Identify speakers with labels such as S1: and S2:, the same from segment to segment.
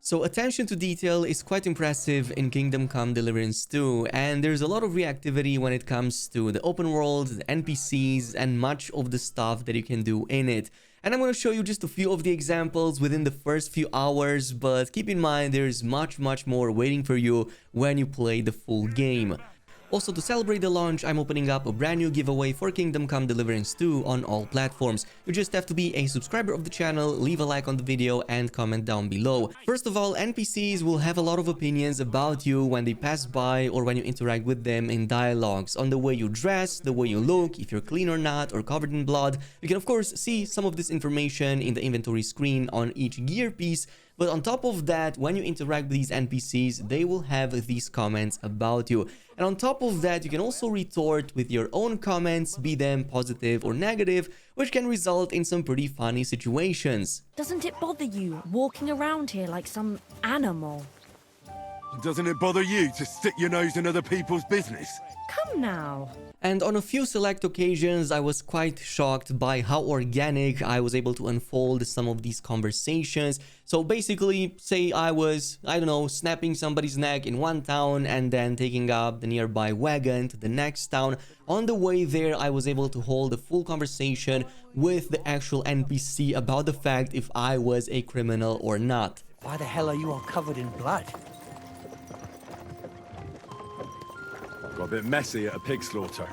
S1: So attention to detail is quite impressive in Kingdom Come Deliverance 2, and there's a lot of reactivity when it comes to the open world, the NPCs, and much of the stuff that you can do in it. And I'm going to show you just a few of the examples within the first few hours, but keep in mind there's much more waiting for you when you play the full game. Also, to celebrate the launch, I'm opening up a brand new giveaway for Kingdom Come Deliverance 2 on all platforms. You just have to be a subscriber of the channel, leave a like on the video, and comment down below. First of all, NPCs will have a lot of opinions about you when they pass by or when you interact with them in dialogues, on the way you dress, the way you look, if you're clean or not, or covered in blood. You can of course see some of this information in the inventory screen on each gear piece. But on top of that, when you interact with these NPCs, they will have these comments about you. And on top of that, you can also retort with your own comments, be them positive or negative, which can result in some pretty funny situations.
S2: Doesn't it bother you walking around here like some animal?
S3: Doesn't it bother you to stick your nose in other people's business?
S2: Come now.
S1: And on a few select occasions, I was quite shocked by how organic I was able to unfold some of these conversations. So basically, say I was, I don't know, snapping somebody's neck in one town and then taking up the nearby wagon to the next town. On the way there, I was able to hold a full conversation with the actual NPC about the fact if I was a criminal or not.
S4: Why the hell are you all covered in blood?
S3: Got a bit messy at a pig slaughter.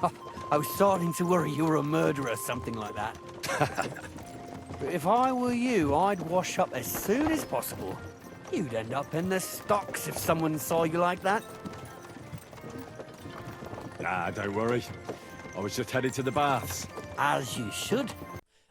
S4: Oh, I was starting to worry you were a murderer or something like that. But if I were you, I'd wash up as soon as possible. You'd end up in the stocks if someone saw you like that.
S3: Nah, don't worry. I was just headed to the baths.
S4: As you should.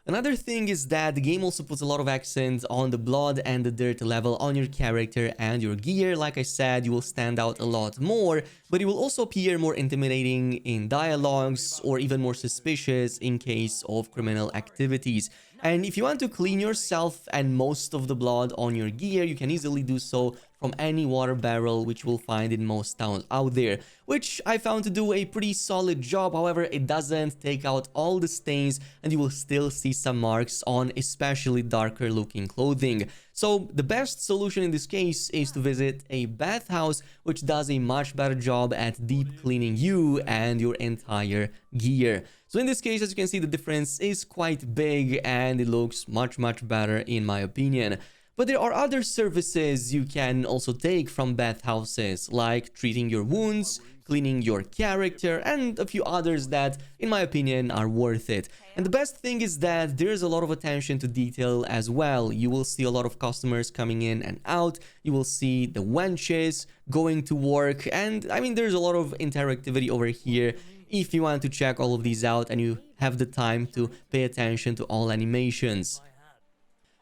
S1: Another thing is that the game also puts a lot of accent on the blood and the dirt level on your character and your gear. Like I said, you will stand out a lot more, but you will also appear more intimidating in dialogues or even more suspicious in case of criminal activities. And if you want to clean yourself and most of the blood on your gear, you can easily do so from any water barrel which you'll find in most towns out there, which I found to do a pretty solid job. However, it doesn't take out all the stains and you will still see some marks on especially darker looking clothing. So the best solution in this case is to visit a bathhouse which does a much better job at deep cleaning you and your entire gear. So in this case, as you can see, the difference is quite big and it looks much better in my opinion. But there are other services you can also take from bathhouses, like treating your wounds, cleaning your character, and a few others that, in my opinion, are worth it. And the best thing is that there's a lot of attention to detail as well. You will see a lot of customers coming in and out. You will see the wenches going to work. And I mean, there's a lot of interactivity over here if you want to check all of these out and you have the time to pay attention to all animations.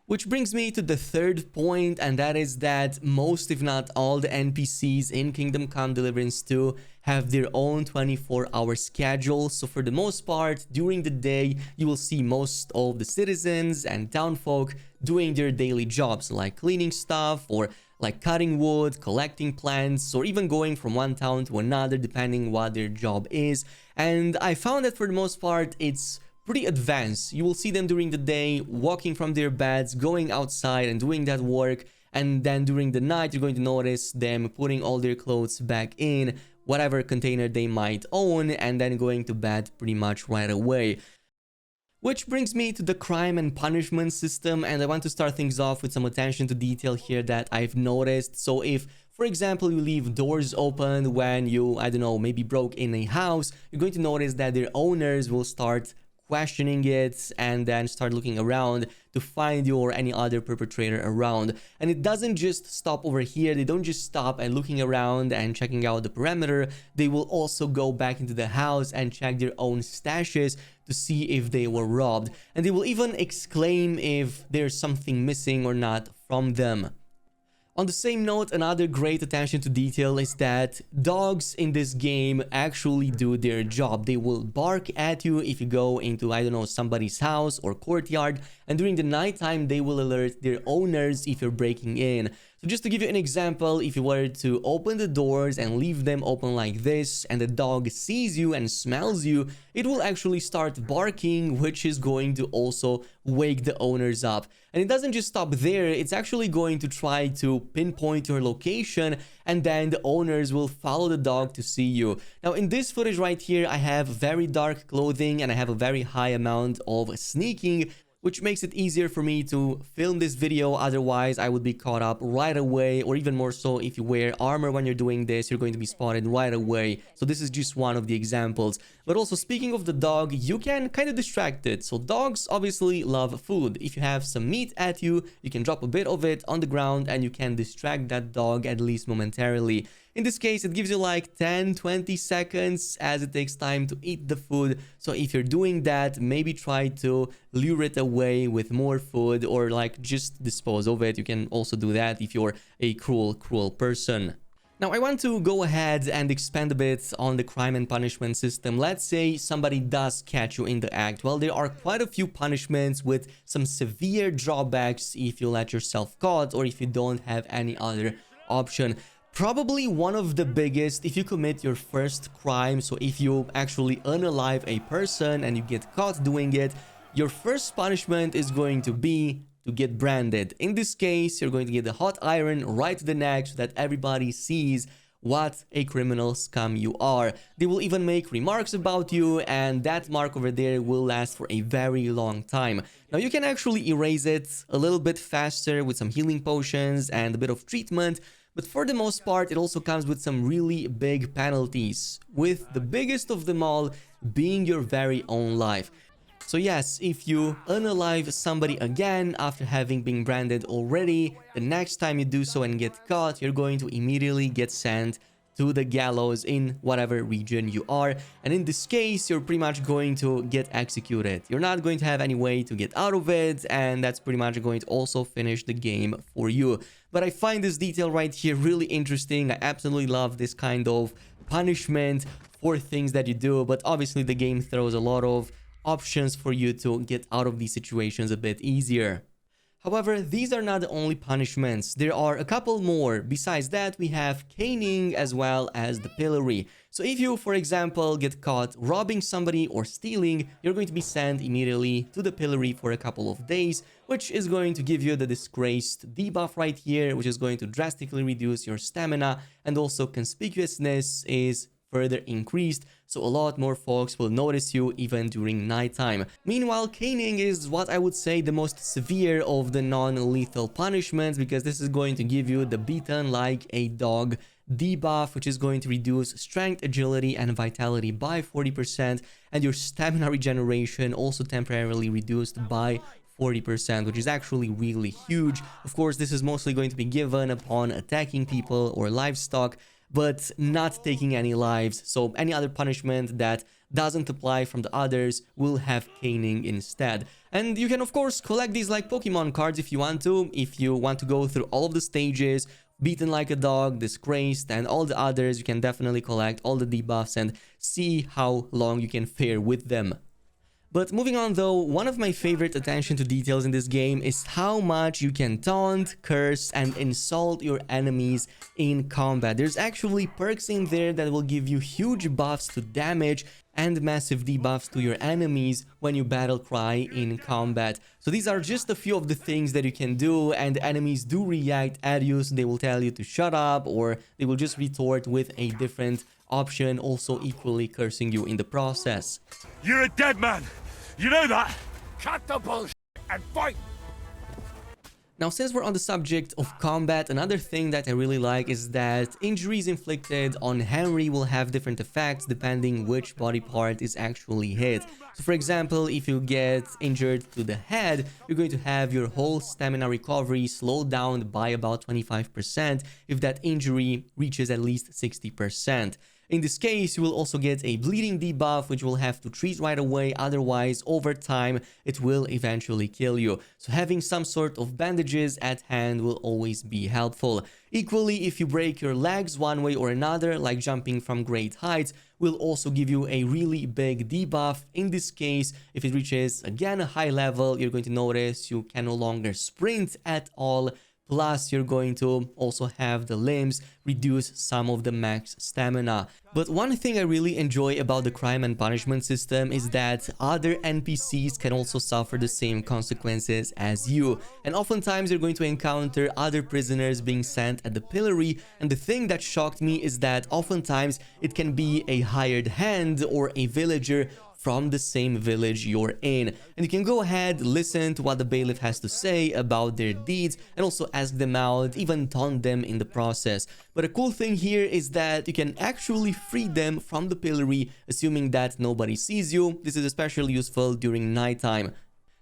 S1: Which brings me to the third point, and that is that most, if not all, the NPCs in Kingdom Come Deliverance 2 have their own 24-hour schedule. So for the most part, during the day, you will see most of the citizens and townfolk doing their daily jobs, like cleaning stuff or like cutting wood, collecting plants, or even going from one town to another, depending what their job is. And I found that for the most part, it's pretty advanced. You will see them during the day, walking from their beds, going outside and doing that work. And then during the night, you're going to notice them putting all their clothes back in whatever container they might own and then going to bed pretty much right away. Which brings me to the crime and punishment system, and I want to start things off with some attention to detail here that I've noticed. So if, for example, you leave doors open when you, I don't know, maybe broke in a house, you're going to notice that their owners will start questioning it and then start looking around to find you or any other perpetrator around. And it doesn't just stop over here. They don't just stop and looking around and checking out the perimeter. They will also go back into the house and check their own stashes to see if they were robbed. And they will even exclaim if there's something missing or not from them. On the same note, another great attention to detail is that dogs in this game actually do their job. They will bark at you if you go into, I don't know, somebody's house or courtyard, and during the nighttime they will alert their owners if you're breaking in. So just to give you an example, if you were to open the doors and leave them open like this, and the dog sees you and smells you, it will actually start barking, which is going to also wake the owners up. And it doesn't just stop there, it's actually going to try to pinpoint your location, and then the owners will follow the dog to see you. Now in this footage right here, I have very dark clothing and I have a very high amount of sneaking, which makes it easier for me to film this video. Otherwise, I would be caught up right away, or even more so, if you wear armor when you're doing this, you're going to be spotted right away. So this is just one of the examples. But also, speaking of the dog, you can kind of distract it. So dogs obviously love food. If you have some meat at you, you can drop a bit of it on the ground and you can distract that dog, at least momentarily. In this case, it gives you like 10-20 seconds as it takes time to eat the food. So if you're doing that, maybe try to lure it away with more food, or like just dispose of it. You can also do that if you're a cruel person. Now, I want to go ahead and expand a bit on the crime and punishment system. Let's say somebody does catch you in the act. Well, there are quite a few punishments with some severe drawbacks if you let yourself caught, or if you don't have any other option. Probably one of the biggest, if you commit your first crime, so if you actually unalive a person and you get caught doing it, your first punishment is going to be to get branded. In this case, you're going to get the hot iron right to the neck so that everybody sees what a criminal scum you are. They will even make remarks about you, and that mark over there will last for a very long time. Now, you can actually erase it a little bit faster with some healing potions and a bit of treatment, but for the most part, it also comes with some really big penalties, with the biggest of them all being your very own life. So yes, if you unalive somebody again after having been branded already, the next time you do so and get caught, you're going to immediately get sent to the gallows in whatever region you are. And in this case, you're pretty much going to get executed. You're not going to have any way to get out of it, and that's pretty much going to also finish the game for you. But I find this detail right here really interesting. I absolutely love this kind of punishment for things that you do, but obviously the game throws a lot of options for you to get out of these situations a bit easier. However, these are not the only punishments. There are a couple more. Besides that, we have caning as well as the pillory. So if you, for example, get caught robbing somebody or stealing, you're going to be sent immediately to the pillory for a couple of days, which is going to give you the disgraced debuff right here, which is going to drastically reduce your stamina, and also conspicuousness is further increased, so a lot more folks will notice you even during nighttime. Meanwhile, caning is what I would say the most severe of the non-lethal punishments, because this is going to give you the beaten like a dog debuff, which is going to reduce strength, agility, and vitality by 40%, and your stamina regeneration also temporarily reduced by 40%, which is actually really huge. Of course, this is mostly going to be given upon attacking people or livestock, but not taking any lives. So any other punishment that doesn't apply from the others will have caning instead. And you can of course collect these like Pokemon cards if you want to. If you want to go through all of the stages, beaten like a dog, disgraced, and all the others, you can definitely collect all the debuffs and see how long you can fare with them. But moving on though, one of my favorite attention to details in this game is how much you can taunt, curse, and insult your enemies in combat. There's actually perks in there that will give you huge buffs to damage and massive debuffs to your enemies when you battle cry in combat. So these are just a few of the things that you can do, and enemies do react at you, so they will tell you to shut up, or they will just retort with a different option, also equally cursing you in the process.
S3: You're a dead man! You know that? Cut the bullshit and fight!
S1: Now, since we're on the subject of combat, another thing that I really like is that injuries inflicted on Henry will have different effects depending which body part is actually hit. So for example, if you get injured to the head, you're going to have your whole stamina recovery slowed down by about 25% if that injury reaches at least 60%. In this case, you will also get a bleeding debuff, which you will have to treat right away, otherwise over time it will eventually kill you. So having some sort of bandages at hand will always be helpful. Equally, if you break your legs one way or another, like jumping from great heights, will also give you a really big debuff. In this case, if it reaches again a high level, you're going to notice you can no longer sprint at all. Plus, you're going to also have the limbs reduce some of the max stamina. But one thing I really enjoy about the crime and punishment system is that other NPCs can also suffer the same consequences as you. And oftentimes you're going to encounter other prisoners being sent at the pillory. And the thing that shocked me is that oftentimes it can be a hired hand or a villager from the same village you're in. And you can go ahead, listen to what the bailiff has to say about their deeds, and also ask them out, even taunt them in the process. But a cool thing here is that you can actually free them from the pillory, assuming that nobody sees you. This is especially useful during nighttime.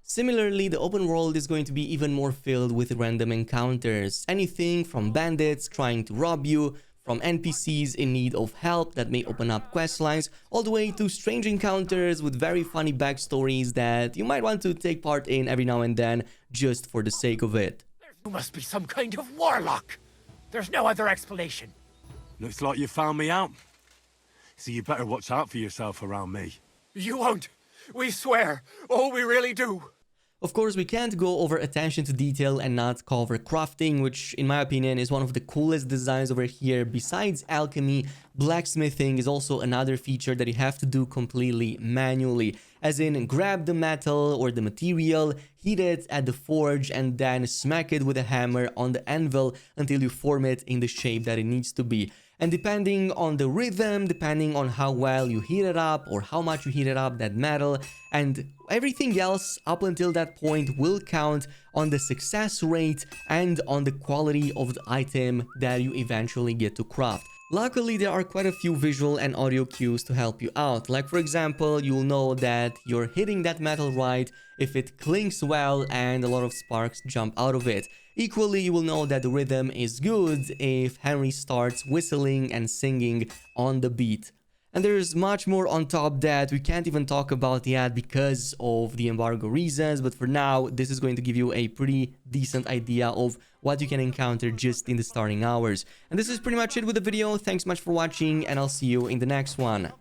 S1: Similarly, the open world is going to be even more filled with random encounters. Anything from bandits trying to rob you, from NPCs in need of help that may open up questlines, all the way to strange encounters with very funny backstories that you might want to take part in every now and then just for the sake of it.
S5: You must be some kind of warlock. There's no other explanation.
S3: Looks like you found me out. So you better watch out for yourself around me.
S5: You won't. We swear. Oh, we really do.
S1: Of course, we can't go over attention to detail and not cover crafting, which in my opinion is one of the coolest designs over here. Besides alchemy, blacksmithing is also another feature that you have to do completely manually. As in, grab the metal or the material, heat it at the forge, and then smack it with a hammer on the anvil until you form it in the shape that it needs to be. And depending on the rhythm, depending on how well you heat it up or how much you heat it up, that metal and everything else up until that point will count on the success rate and on the quality of the item that you eventually get to craft. Luckily, there are quite a few visual and audio cues to help you out. Like for example, you'll know that you're hitting that metal right if it clinks well and a lot of sparks jump out of it. Equally, you will know that the rhythm is good if Henry starts whistling and singing on the beat. And there's much more on top that we can't even talk about yet because of the embargo reasons, but for now, this is going to give you a pretty decent idea of what you can encounter just in the starting hours. And this is pretty much it with the video. Thanks much for watching, and I'll see you in the next one.